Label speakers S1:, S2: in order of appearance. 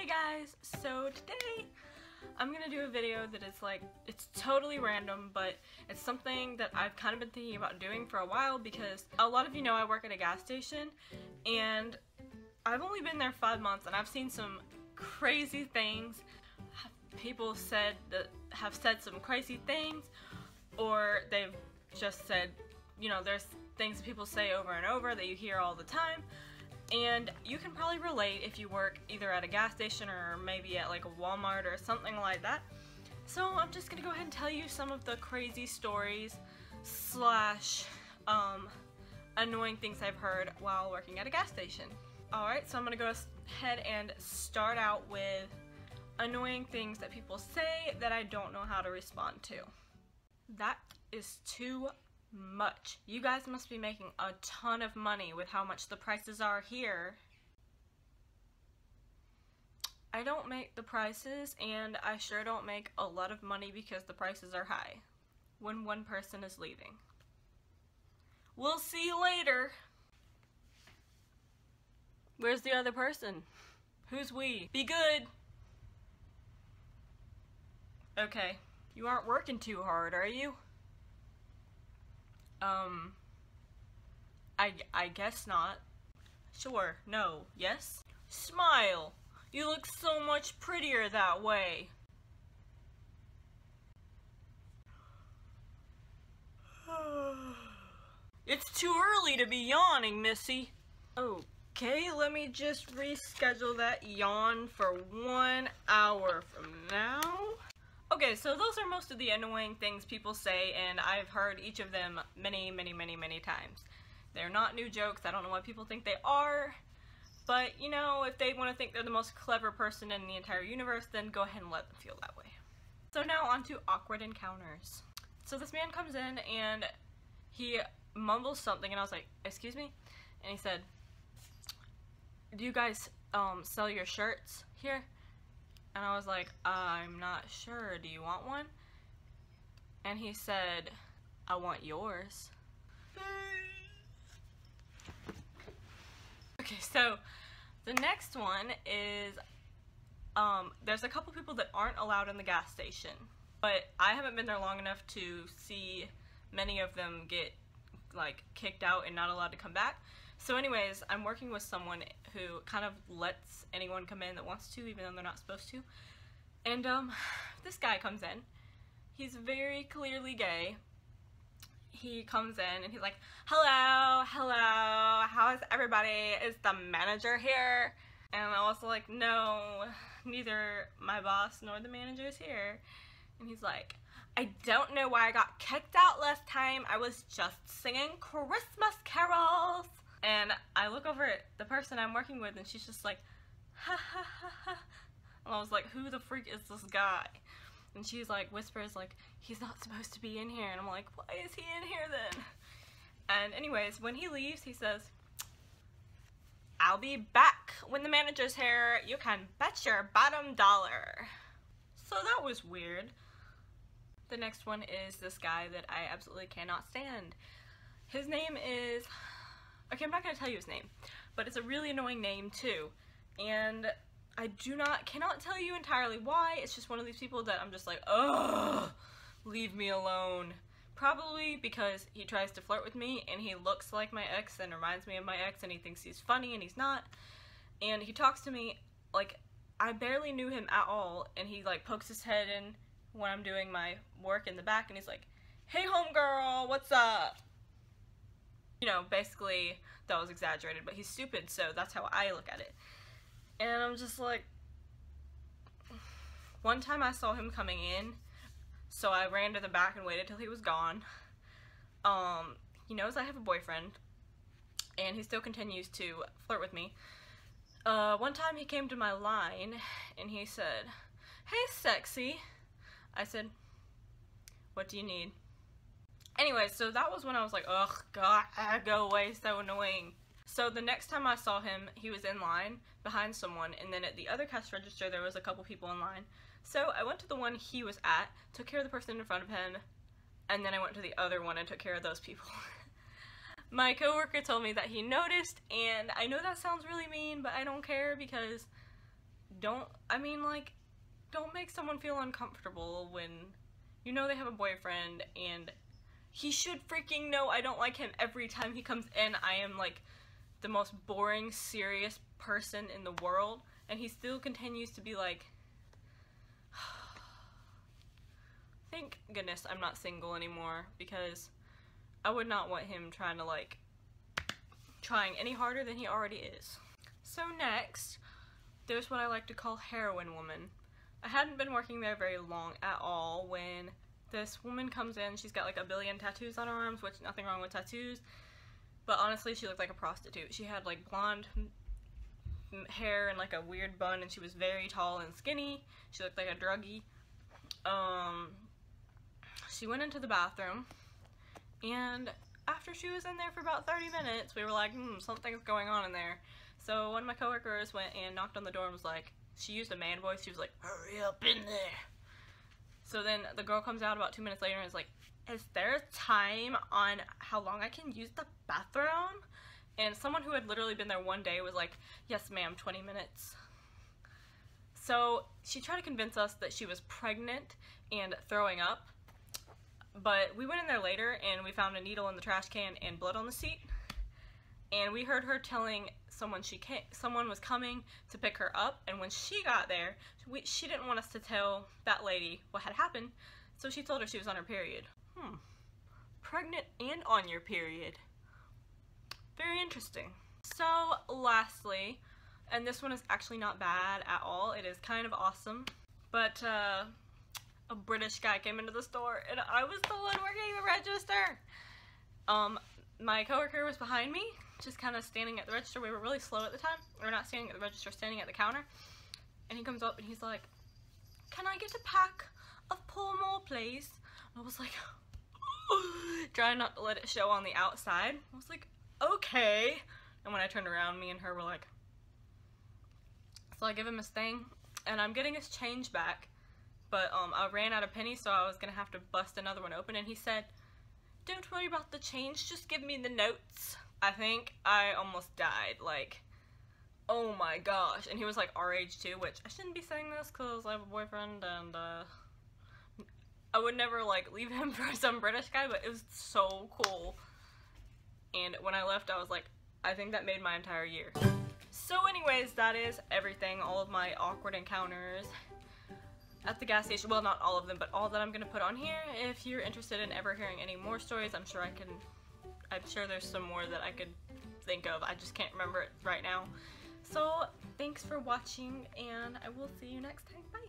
S1: guys, so today I'm gonna do a video that is like, it's totally random, but it's something that I've kind of been thinking about doing for a while because a lot of you know I work at a gas station and I've only been there 5 months and I've seen some crazy things. People have said some crazy things, or they've just said, you know, there's things that people say over and over that you hear all the time. And you can probably relate if you work either at a gas station or maybe at like a Walmart or something like that. So I'm just gonna go ahead and tell you some of the crazy stories slash annoying things I've heard while working at a gas station. Alright, so I'm gonna go ahead and start out with annoying things that people say that I don't know how to respond to. That is too much. You guys must be making a ton of money with how much the prices are here. I don't make the prices, and I sure don't make a lot of money because the prices are high when one person is leaving. We'll see you later. Where's the other person? Who's we? Be good. Okay. You aren't working too hard, are you? I guess not. Sure, no, yes? Smile! You look so much prettier that way. It's too early to be yawning, Missy. Okay, let me just reschedule that yawn for 1 hour from now. Okay, so those are most of the annoying things people say, and I've heard each of them many times. They're not new jokes. I don't know why people think they are, but you know, if they want to think they're the most clever person in the entire universe, then go ahead and let them feel that way. So now on to awkward encounters. So this man comes in and he mumbles something, and I was like, excuse me? And he said, do you guys sell your shirts here? And I was like, I'm not sure, do you want one? And he said, I want yours. Okay, so the next one is, there's a couple people that aren't allowed in the gas station, but I haven't been there long enough to see many of them get like kicked out and not allowed to come back. So anyways, I'm working with someone who kind of lets anyone come in that wants to, even though they're not supposed to. And this guy comes in. He's very clearly gay. He comes in and he's like, hello, how is everybody? Is the manager here? And I was like, no, neither my boss nor the manager is here. And he's like, I don't know why I got kicked out last time. I was just singing Christmas carols. And I look over at the person I'm working with, and she's just like, ha ha ha ha. And I was like, who the freak is this guy? And she's like, whispers like, he's not supposed to be in here. And I'm like, why is he in here then? And anyways, when he leaves, he says, I'll be back when the manager's here. You can bet your bottom dollar. So that was weird. The next one is this guy that I absolutely cannot stand. His name is... Okay, I'm not going to tell you his name, but it's a really annoying name too, and I cannot tell you entirely why. It's just one of these people that I'm just like, ugh, leave me alone. Probably because he tries to flirt with me, and he looks like my ex and reminds me of my ex, and he thinks he's funny, and he's not, and he talks to me like I barely knew him at all, and he like pokes his head in when I'm doing my work in the back, and he's like, hey homegirl, what's up? You know, basically, that was exaggerated, but he's stupid, so that's how I look at it. And I'm just like, one time I saw him coming in, so I ran to the back and waited till he was gone. He knows I have a boyfriend, and he still continues to flirt with me. One time he came to my line, and he said, hey sexy. I said, what do you need? Anyway, so that was when I was like, ugh, God, go away, so annoying. So the next time I saw him, he was in line behind someone, and then at the other cash register, there was a couple people in line. So I went to the one he was at, took care of the person in front of him, and then I went to the other one and took care of those people. My coworker told me that he noticed, and I know that sounds really mean, but I don't care because don't make someone feel uncomfortable when you know they have a boyfriend, and he should freaking know I don't like him. Every time he comes in, I am like the most boring, serious person in the world, and he still continues to be like, thank goodness I'm not single anymore, because I would not want him trying any harder than he already is. So next, there's what I like to call Heroin Woman. I hadn't been working there very long at all when this woman comes in. She's got like a billion tattoos on her arms, which nothing wrong with tattoos, but honestly she looked like a prostitute. She had like blonde hair and like a weird bun, and she was very tall and skinny. She looked like a druggie. She went into the bathroom, and after she was in there for about 30 minutes, we were like, something's going on in there. So one of my coworkers went and knocked on the door and was like, she used a man voice, she was like, hurry up in there. So then the girl comes out about 2 minutes later and is like, is there a time on how long I can use the bathroom? And someone who had literally been there one day was like, yes ma'am, 20 minutes. So she tried to convince us that she was pregnant and throwing up, but we went in there later and we found a needle in the trash can and blood on the seat, and we heard her telling someone someone was coming to pick her up, and when she got there, she didn't want us to tell that lady what had happened, so she told her she was on her period. Pregnant and on your period. Very interesting. So lastly, and this one is actually not bad at all, it is kind of awesome, but a British guy came into the store and I was the one working the register. My coworker was behind me, just kind of standing at the register. We were really slow at the time. We're not standing at the register, standing at the counter. And he comes up and he's like, can I get a pack of Pall Mall, please? And I was like, trying not to let it show on the outside. I was like, okay. And when I turned around, me and her were like, so I give him his thing, and I'm getting his change back, but I ran out of pennies, so I was gonna have to bust another one open, and he said, don't worry about the change, just give me the notes. I think I almost died, like, oh my gosh. And he was like our age too, which I shouldn't be saying this because I have a boyfriend, and I would never like leave him for some British guy, but it was so cool. And when I left, I was like, I think that made my entire year. So anyways, that is everything, all of my awkward encounters at the gas station. Well, not all of them, but all that I'm gonna put on here. If you're interested in ever hearing any more stories, I'm sure there's some more that I could think of. I just can't remember it right now. So thanks for watching, and I will see you next time. Bye.